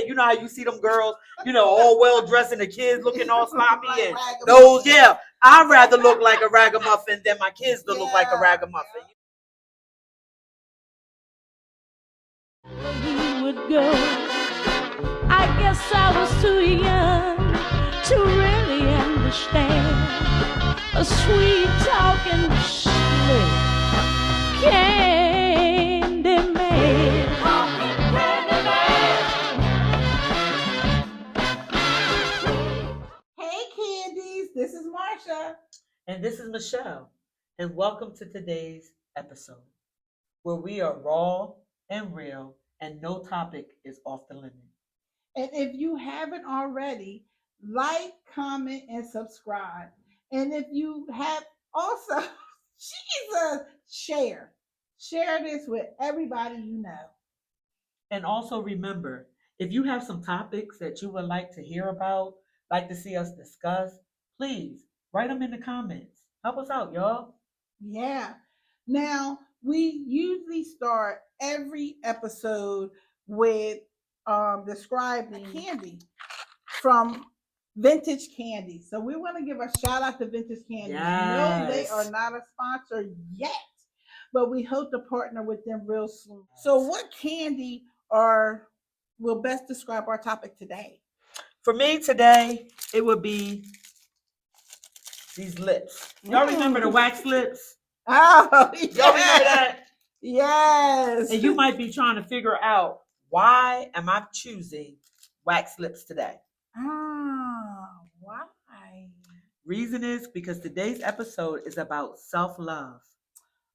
You know how you see them girls, all well dressed and the kids looking all sloppy and those, yeah. I'd rather look like a ragamuffin than my kids to look like a ragamuffin. We would go. I guess I was too young to really understand a sweet talking slick candy man. Hey Candies, this is Marsha. And this is Michelle. And welcome to today's episode where we are raw and real and no topic is off the limit. And if you haven't already, like, comment, and subscribe. And if you have also, Jesus, share. Share this with everybody you know. And also remember, if you have some topics that you would like to hear about, like to see us discuss, please write them in the comments. Help us out, y'all. Yeah. Now, we usually start every episode with describing a candy from Vintage Candy. So we want to give a shout out to Vintage Candy. No, they are not a sponsor yet, but we hope to partner with them real soon. So what candy will best describe our topic today? For me today, it would be these lips. Y'all remember the wax lips? Oh, yes. Y'all remember that? Yes. And you might be trying to figure out, why am I choosing wax lips today? Why? Reason is because today's episode is about self-love.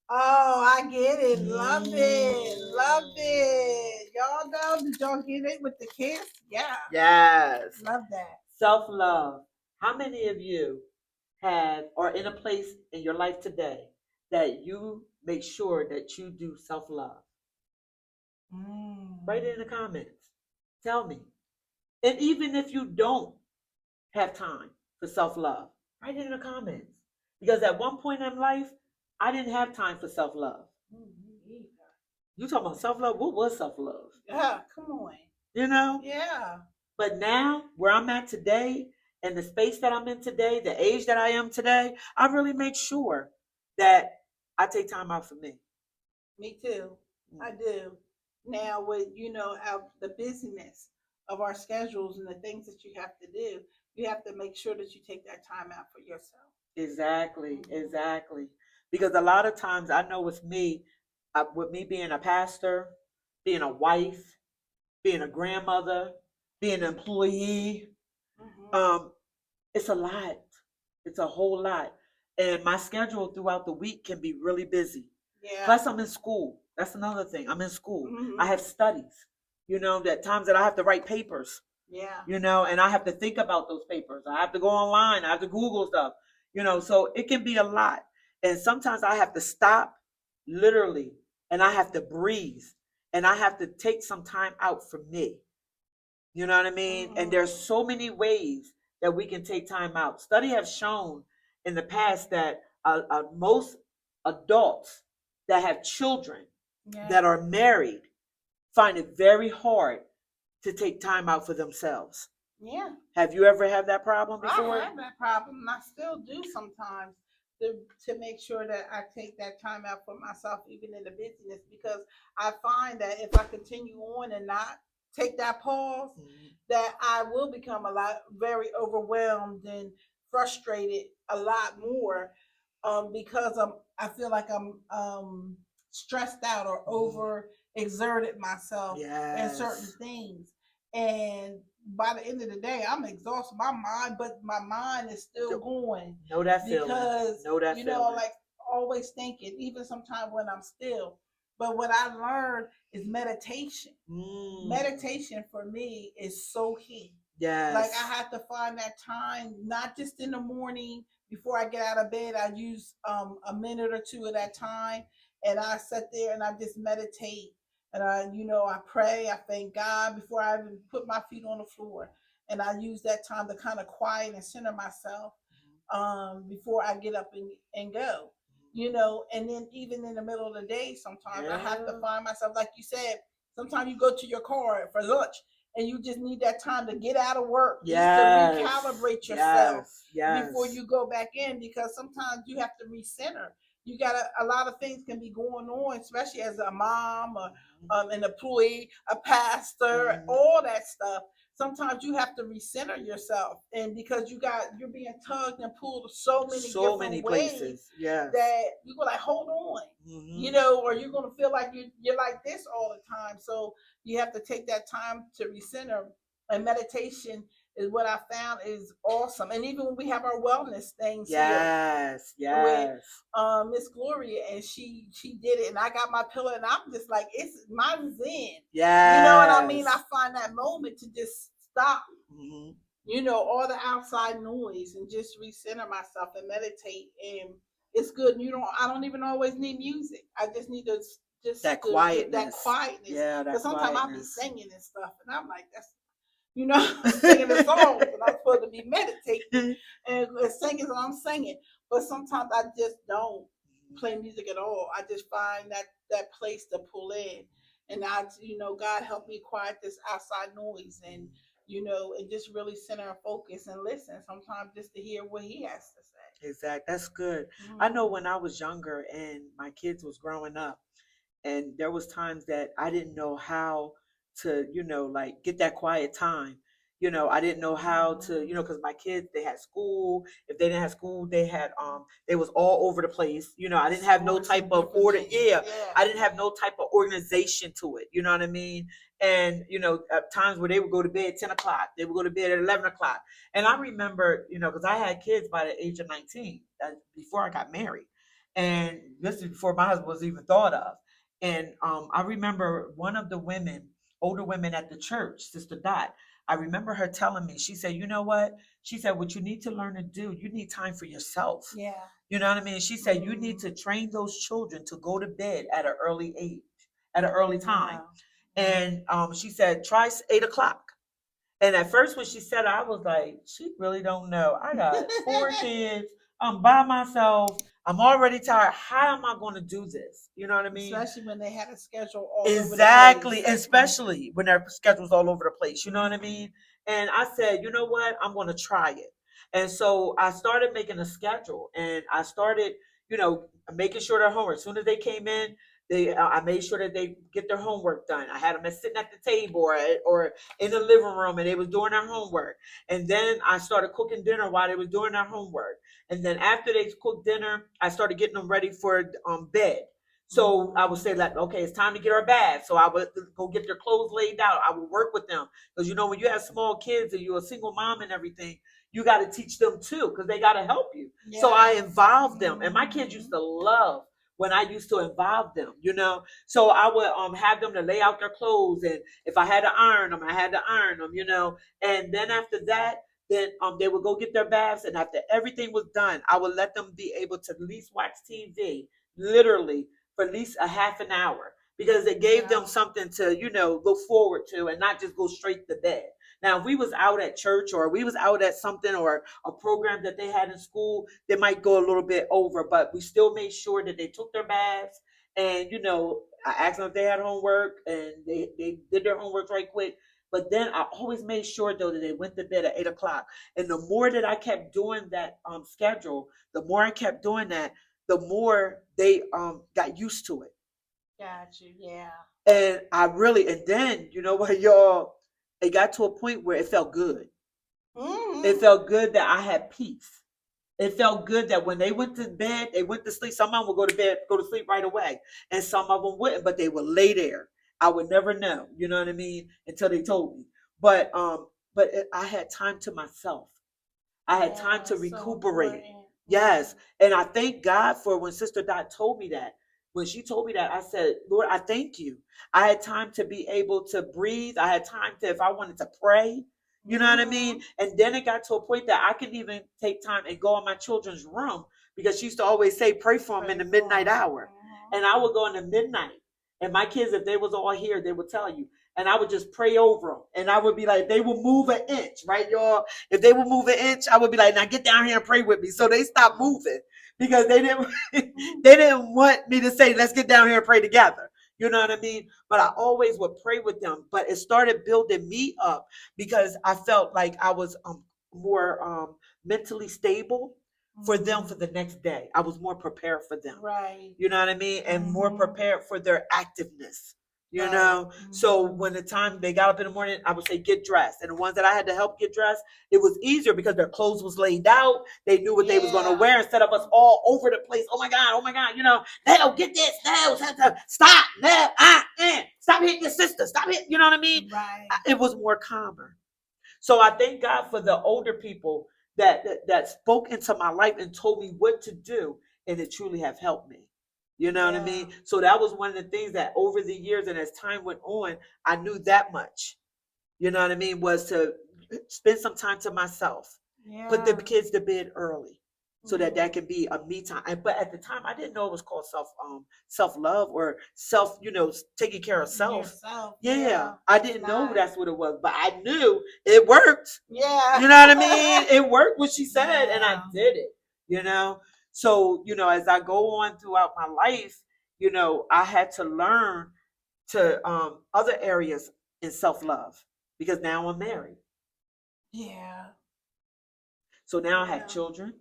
Oh, I get it. Love it. Love it. Y'all know, did y'all get it with the kiss? Yeah. Yes. Love that. Self-love. How many of you are in a place in your life today that you make sure that you do self-love? Write it in the comments. Tell me. And even if you don't have time for self-love, write it in the comments. Because at one point in life, I didn't have time for self-love. You talking about self-love? What was self-love? Yeah, come on. Yeah. But now, where I'm at today, and the space that I'm in today, the age that I am today, I really make sure that I take time out for me. Me too. I do. Now with, the busyness of our schedules and the things that you have to do, you have to make sure that you take that time out for yourself. Exactly. Because a lot of times, I know with me being a pastor, being a wife, being a grandmother, being an employee, it's a lot. It's a whole lot. And my schedule throughout the week can be really busy. Yeah. Plus, I'm in school. That's another thing. I'm in school. I have studies, that times that I have to write papers. Yeah. And I have to think about those papers. I have to go online. I have to Google stuff, so it can be a lot. And sometimes I have to stop literally and I have to breathe and I have to take some time out for me. You know what I mean? And there's so many ways that we can take time out. Study have shown in the past that most adults that have children that are married find it very hard to take time out for themselves. Yeah. Have you ever had that problem before? I have that problem, and I still do sometimes to make sure that I take that time out for myself, even in the busyness, because I find that if I continue on and not take that pause, that I will become very overwhelmed and frustrated a lot more, because I feel like I'm stressed out or over exerted myself in certain things, and by the end of the day, I'm exhausted. My mind is still going. Know that feeling. Because like always thinking, even sometimes when I'm still. But what I learned is meditation. Meditation for me is so key. Yes. Like I have to find that time, not just in the morning before I get out of bed. I use a minute or two of that time, and I sit there and I just meditate. And I pray, I thank God before I even put my feet on the floor. And I use that time to kind of quiet and center myself before I get up and go. And then even in the middle of the day, sometimes I have to find myself, like you said, sometimes you go to your car for lunch and you just need that time to get out of work, Yes. just to recalibrate yourself Yes. before you go back in, because sometimes you have to recenter. You got a lot of things can be going on, especially as a mom or an employee, a pastor, all that stuff. Sometimes you have to recenter yourself, and because you're being tugged and pulled so many different places. ways, Yes. that you go like, hold on, or you're gonna feel like you're like this all the time. So you have to take that time to recenter, and meditation is what I found is awesome. And even when we have our wellness things here with Miss Gloria, and she did it, and I got my pillow, and I'm just like, it's my zen. Yeah. You know what I mean? I find that moment to just stop, all the outside noise, and just recenter myself and meditate. And it's good. I don't even always need music. I just need to that quietness. That quietness. Yeah, that because sometimes quietness. I'll be singing and stuff, and I'm like, that's singing the songs, and I'm supposed to be meditating and singing, and I'm singing. But sometimes I just don't play music at all. I just find that place to pull in, and God help me quiet this outside noise, and and just really center and focus and listen. Sometimes just to hear what He has to say. Exactly, that's good. I know when I was younger and my kids was growing up, and there was times that I didn't know how to like get that quiet time. I didn't know how to because my kids, they had school. If they didn't have school, they had they was all over the place. I didn't have no type of order. I didn't have no type of organization to it, you know what I mean? And at times where they would go to bed 10 o'clock, they would go to bed at 11 o'clock. And I remember, because I had kids by the age of 19, before I got married, and this is before my husband was even thought of. And I remember one of the women, older women at the church, Sister Dot, I remember her telling me, she said, you know what? She said, what you need to learn to do, you need time for yourself. Yeah. You know what I mean? She said, you need to train those children to go to bed at an early age, at an early time. And she said, try 8 o'clock. And at first when she said it, I was like, she really don't know. I got 4 kids. I'm by myself. I'm already tired. How am I going to do this? You know what I mean? Especially when they had a schedule all exactly, over the place. Especially when their schedule's all over the place. You know what I mean? And I said, you know what? I'm going to try it. And so I started making a schedule, and I started, making sure their homework. As soon as they came in, I made sure that they get their homework done. I had them sitting at the table or in the living room, and they was doing their homework. And then I started cooking dinner while they was doing their homework. And then after they cooked dinner, I started getting them ready for bed. So I would say like, okay, it's time to get our bath. So I would go get their clothes laid out. I would work with them because when you have small kids and you're a single mom and everything, you got to teach them too because they got to help you. Yeah. So I involved them, and my kids used to love when I used to involve them, So I would have them to lay out their clothes, and if I had to iron them, I had to iron them, And then after that, then they would go get their baths, and after everything was done, I would let them be able to at least watch TV, literally for at least a half an hour, because it gave them something to look forward to, and not just go straight to bed. Now, if we was out at church or we was out at something or a program that they had in school, they might go a little bit over, but we still made sure that they took their baths. And, I asked them if they had homework, and they did their homework right quick. But then I always made sure, though, that they went to bed at 8 o'clock. And the more that I kept doing that schedule, the more I kept doing that, the more they got used to it. Got you, yeah. And and then, you know what, y'all? It got to a point where it felt good. Mm-hmm. It felt good that I had peace. It felt good that when they went to bed, they went to sleep. Some of them would go to bed, go to sleep right away. And some of them wouldn't, but they would lay there. I would never know, you know what I mean, until they told me. But I had time to myself. I had time to recuperate. So yes. And I thank God for when Sister Dot told me that. When she told me that, I said, Lord, I thank you. I had time to be able to breathe. I had time to, if I wanted to pray, you know what I mean? And then it got to a point that I could even take time and go in my children's room, because she used to always say, pray for them in the midnight hour. And I would go in the midnight. And my kids, if they was all here, they would tell you. And I would just pray over them. And I would be like, they will move an inch, right, y'all? If they would move an inch, I would be like, now get down here and pray with me. So they stopped moving, because they didn't want me to say, let's get down here and pray together. You know what I mean? But I always would pray with them. But it started building me up because I felt like I was more mentally stable for them for the next day. I was more prepared for them. Right. You know what I mean? And more prepared for their activeness. You Right. know? So when the time they got up in the morning, I would say get dressed. And the ones that I had to help get dressed, it was easier because their clothes was laid out. They knew what they was going to wear instead of us all over the place. Oh my God. You know, no, get this. No, stop. No, stop hitting your sister. Stop hitting. You know what I mean? Right. It was more calmer. So I thank God for the older people that spoke into my life and told me what to do, and it truly have helped me. You know what I mean? So that was one of the things that over the years and as time went on, I knew that much. You know what I mean? Was to spend some time to myself, put the kids to bed early, so that can be a me time. But at the time, I didn't know it was called self love or self, taking care of self. Yourself. Yeah, I didn't know that's what it was, but I knew it worked. Yeah. You know what I mean? It worked what she said, and I did it. So as I go on throughout my life, I had to learn to other areas in self love because now I'm married. Yeah. So now I have children,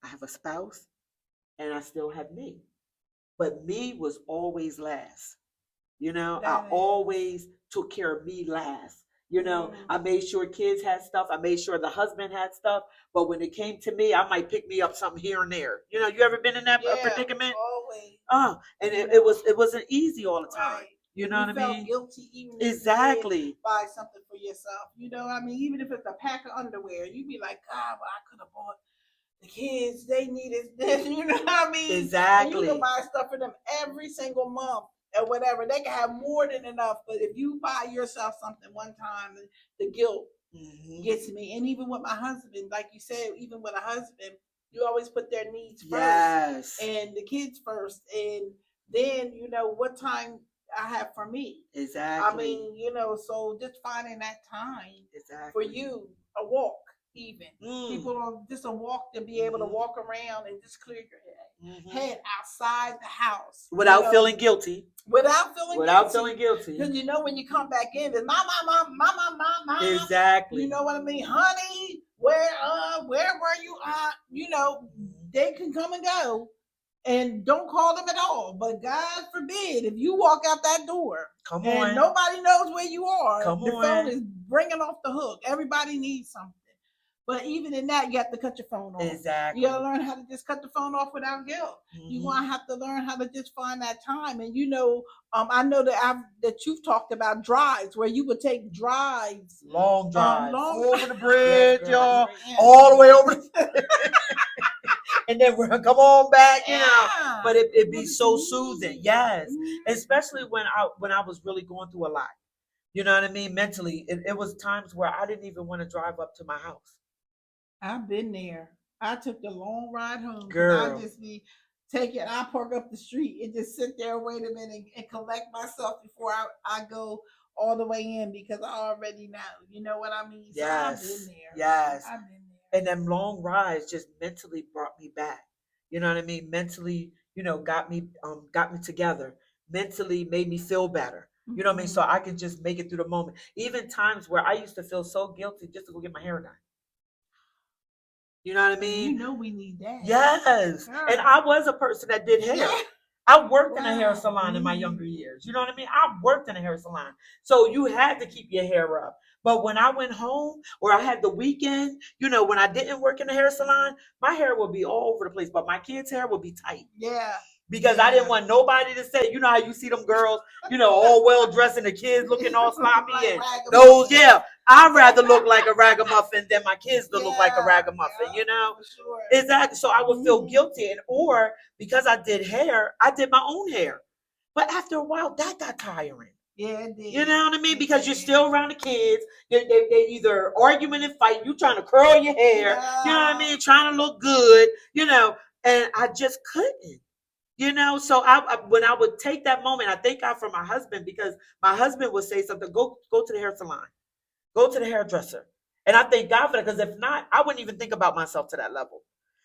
I have a spouse, and I still have me. But me was always last. I always took care of me last. I made sure kids had stuff. I made sure the husband had stuff. But when it came to me, I might pick me up something here and there. You ever been in that predicament? Always. And it wasn't easy all the time. Right. You know what I mean? Guilty even exactly. If you buy something for yourself. Even if it's a pack of underwear, you'd be like, God, but I could have bought the kids. They needed this. You know what I mean? Exactly. And you can buy stuff for them every single month or whatever. They can have more than enough. But if you buy yourself something one time, the guilt gets me. And even with my husband, like you said, even with a husband, you always put their needs first and the kids first. And then, what time I have for me. Exactly. So just finding that time for you, a walk even. People don't just a walk to be able to walk around and just clear your head outside the house. Without feeling guilty. Without feeling guilty. Because when you come back in, it's mom. Exactly. You know what I mean? Honey, where were you? They can come and go. And don't call them at all. But God forbid, if you walk out that door and nobody knows where you are, the phone is bringing off the hook. Everybody needs something. But even in that, you have to cut your phone off. Exactly. You got to learn how to just cut the phone off without guilt. You want to have to learn how to just find that time. And I know that you've talked about drives where you would take drives, long drives, over the bridge, y'all, all the way over. And then we're gonna come on back, But it'd be so soothing, yes. Especially when I was really going through a lot. You know what I mean? Mentally, it was times where I didn't even want to drive up to my house. I've been there. I took the long ride home. Girl. I just be taking. I park up the street and just sit there, wait a minute, and collect myself before I go all the way in because I already know. You know what I mean? So yes. I've been there. Yes. I've been there. And them long rides just mentally brought me back. You know what I mean? Mentally, got me together. Mentally made me feel better. You know what I mean? So I can just make it through the moment. Even times where I used to feel so guilty just to go get my hair done. You know what I mean? We need that. Yes. Girl. And I was a person that did hair. Yeah. I worked in a hair salon in my younger years. You know what I mean? I worked in a hair salon. So you had to keep your hair up. But when I went home or I had the weekend, when I didn't work in the hair salon, my hair would be all over the place. But my kids' hair would be tight. Yeah. Because I didn't want nobody to say, how you see them girls, all well dressed and the kids looking all sloppy and those, I'd rather look like a ragamuffin than my kids to look like a ragamuffin, Sure. Exactly. So I would feel guilty. Or because I did hair, I did my own hair. But after a while, that got tiring. Yeah, it did. You know what I mean? Because you're still around the kids. They either arguing and fighting. You trying to curl your hair. Yeah. You know what I mean? Trying to look good, and I just couldn't. So when I would take that moment, I thank God for my husband because my husband would say something, go to the hair salon, go to the hairdresser. And I thank God for that because if not, I wouldn't even think about myself to that level.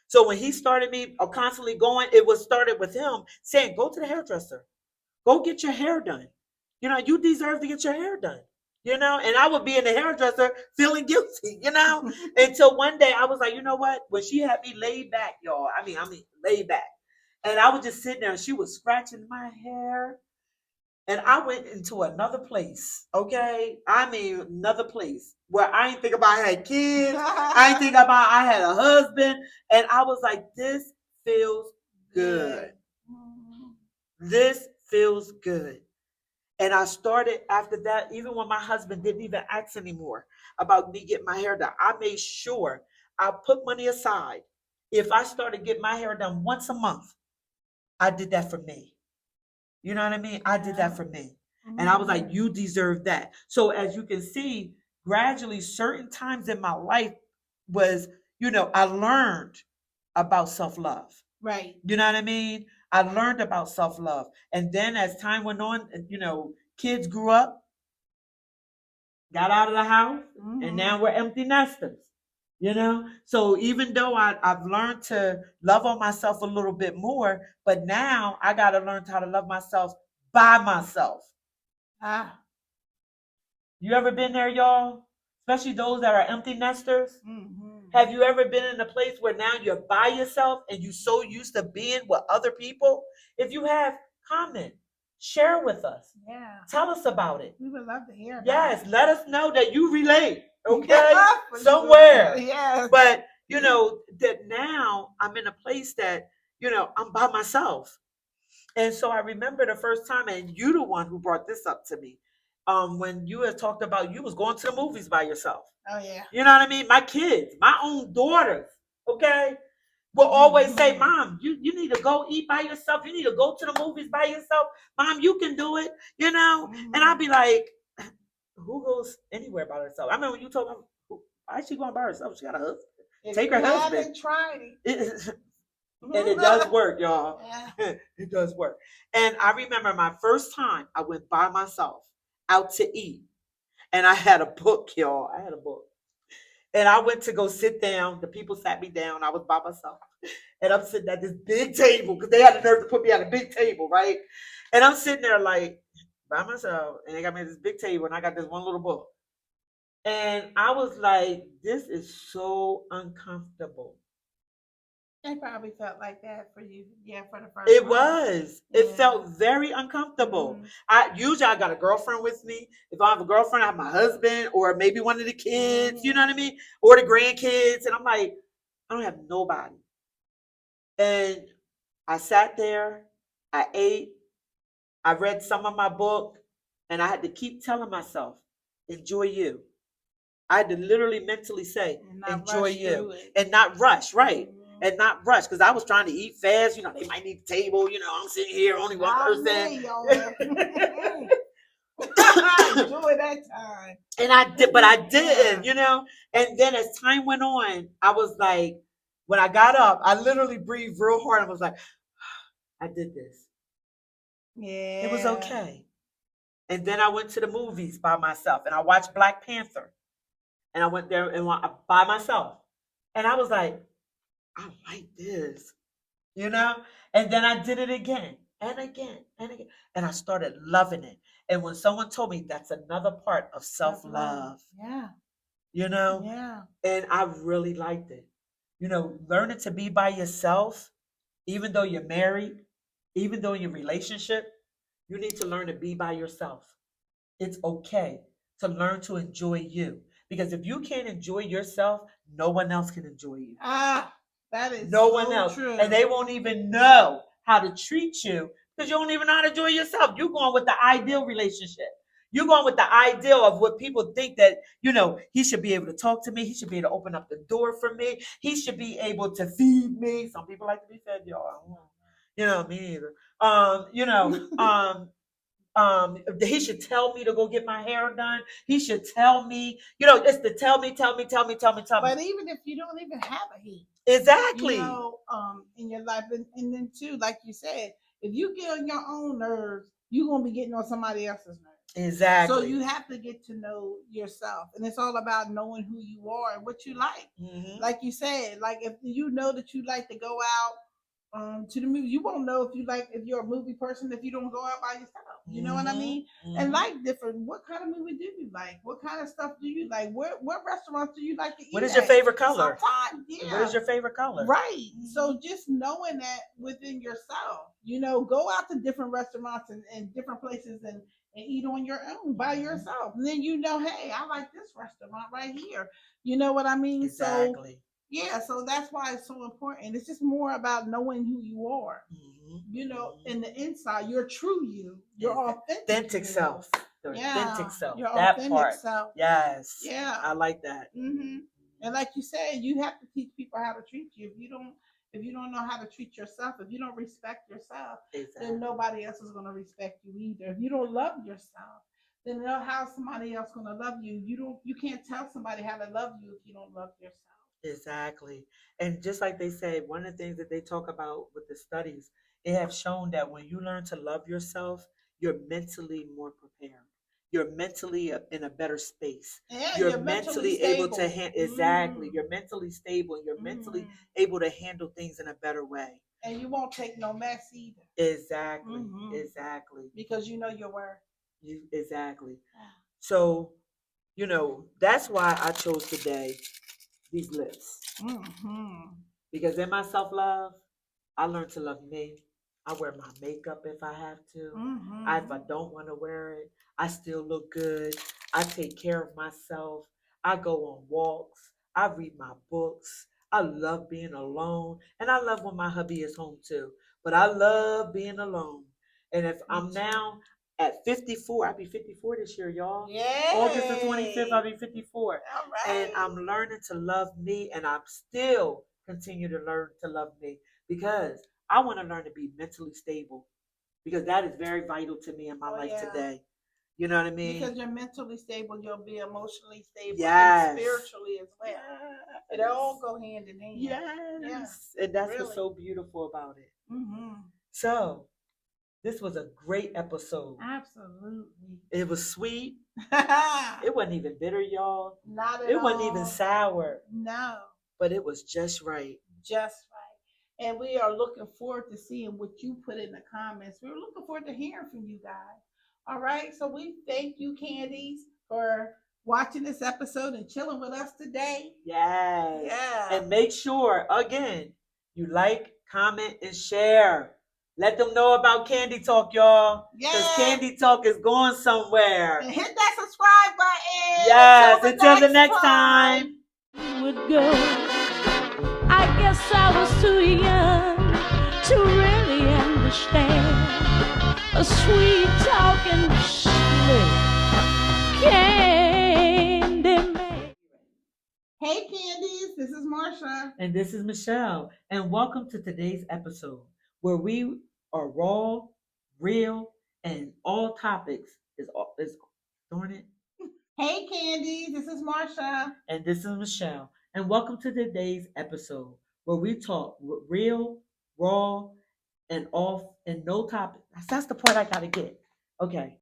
So when he started me constantly going, it was started with him saying, go to the hairdresser, Go get your hair done. You know, you deserve to get your hair done. You know, and I would be in the hairdresser feeling guilty, you know, until one day I was like, you know what? When she had me laid back, y'all, I mean, laid back. And I was just sitting there and she was scratching my hair. And I went into another place, okay? I mean, another place where I didn't think about I had kids. I didn't think about I had a husband. And I was like, this feels good. This feels good. And I started after that, even when my husband didn't even ask anymore about me getting my hair done, I made sure I put money aside. If I started getting my hair done once a month, I did that for me. You know what I mean? I did that for me. And I was like, you deserve that. So as you can see, gradually, certain times in my life was, you know, I learned about self-love. Right. You know what I mean? I learned about self-love. And then as time went on, you know, kids grew up, got out of the house, and now we're empty nesters. You know, so even though I've learned to love on myself a little bit more, but now I got to learn how to love myself by myself. You ever been there, y'all? Especially those that are empty nesters. Have you ever been in a place where now you're by yourself and you're so used to being with other people? If you have, comment, share with us. Yeah. Tell us about it. We would love to hear about Yes, it. let us know that you relate. Okay, somewhere. Sure. Yes. But you know that now I'm in a place that, you know, I'm by myself. And so I remember the first time, and you the one who brought this up to me, when you had talked about you was going to the movies by yourself. Oh yeah. You know what I mean? My kids, my own daughters, okay, will always say, Mom, you need to go eat by yourself. You need to go to the movies by yourself. Mom, you can do it, you know? And I'll be like, who goes anywhere by herself? I remember when you told me, why is she going by herself? She got a husband. Take her husband. I haven't tried it. And it does work, y'all. Yeah. It does work. And I remember my first time I went by myself out to eat. And I had a book, y'all. I had a book. And I went to go sit down. The people sat me down. I was by myself. And I'm sitting at this big table because they had the nerve to put me at a big table, right? And I'm sitting there like by myself. And they got me at this big table. And I got this one little book. And I was like, this is so uncomfortable. It probably felt like that for you, yeah, for the first. It time. was. It felt very uncomfortable. I got a girlfriend with me. If I have a girlfriend, I have my husband or maybe one of the kids. You know what I mean, or the grandkids. And I'm like, I don't have nobody. And I sat there. I ate. I read some of my book, and I had to keep telling myself, enjoy you. I had to literally mentally say, enjoy you, and not rush, right? And not rush, because I was trying to eat fast. You know, they might need the table. You know, I'm sitting here, only one person. I enjoy that time. And I did, but I didn't, you know. And then as time went on, I was like, when I got up, I literally breathed real hard. I was like, I did this. Yeah. It was okay. And then I went to the movies by myself, and I watched Black Panther. And I went there and by myself. And I was like, I like this, you know? And then I did it again and again and again. And I started loving it. And when someone told me that's another part of self-love, yeah, you know? Yeah. And I really liked it. You know, learning to be by yourself, even though you're married, even though in your relationship, you need to learn to be by yourself. It's okay to learn to enjoy you. Because if you can't enjoy yourself, no one else can enjoy you. That is no so one else. True. And they won't even know how to treat you because you don't even know how to enjoy yourself. You're going with the ideal relationship. You're going with the ideal of what people think that, you know, he should be able to talk to me. He should be able to open up the door for me. He should be able to feed me. Some people like to be fed, y'all. You know, me either. He should tell me to go get my hair done. He should tell me, you know, just to tell me. But even if you don't even have a he. Exactly. You know, in your life. And then too, like you said, if you get on your own nerves, you're going to be getting on somebody else's nerves. Exactly. So you have to get to know yourself. And it's all about knowing who you are and what you like. Mm-hmm. Like you said, like if you know that you like to go out to the movie. You won't know if you're a movie person if you don't go out by yourself. You know what I mean? And like different. What kind of movie do you like? What kind of stuff do you like? What restaurants do you like to eat? What is your favorite color? Sometimes, yeah. What is your favorite color? Right. So just knowing that within yourself, go out to different restaurants and different places and eat on your own by yourself. And then hey, I like this restaurant right here. You know what I mean? Exactly. So yeah, so that's why it's so important. It's just more about knowing who you are. In the inside, your true you, your authentic self. The Yeah, authentic self. your That authentic part. self. Yes. Yeah. I like that. And like you said, you have to teach people how to treat you. If you don't know how to treat yourself, if you don't respect yourself, then nobody else is going to respect you either. If you don't love yourself, then how's somebody else going to love you? You can't tell somebody how to love you if you don't love yourself. Exactly. And just like they say, one of the things that they talk about with the studies, they have shown that when you learn to love yourself, you're mentally more prepared. You're mentally in a better space. Yeah, you're mentally able to exactly. Mm-hmm. You're mentally stable. You're mentally able to handle things in a better way. And you won't take no mess either. Exactly. Exactly. Because you know your worth. Exactly. So, that's why I chose today these lips. Because in my self-love, I learned to love me. I wear my makeup if I have to. If I don't want to wear it, I still look good. I take care of myself. I go on walks. I read my books. I love being alone. And I love when my hubby is home too. But I love being alone. And if I'm now at 54, I'll be 54 this year, y'all. Yay. August the 25th, I'll be 54. All right. And I'm learning to love me, and I'm still continue to learn to love me because I want to learn to be mentally stable because that is very vital to me in my life today. You know what I mean? Because you're mentally stable, you'll be emotionally stable, and spiritually as well. It all go hand in hand. Yes. And that's what's so beautiful about it. So, this was a great episode. Absolutely. It was sweet. It wasn't even bitter, y'all. Not at all. It wasn't even sour. No. But it was just right. Just right. And we are looking forward to seeing what you put in the comments. We're looking forward to hearing from you guys. All right. So we thank you, Candies, for watching this episode and chilling with us today. Yes. Yeah. And make sure, again, you like, comment, and share. Let them know about Candy Talk, y'all. Because Candy Talk is going somewhere. And hit that subscribe button. Yes. Until the next time. Would go. I guess I was too young to really understand a sweet talking slick candy man. Hey Candies, this is Marsha. And this is Michelle. And welcome to today's episode where we are raw, real, and all topics is darn it. Hey Candies, this is Marsha. And this is Michelle. And welcome to today's episode where we talk real, raw, and off and no topic. That's the part I gotta get. Okay.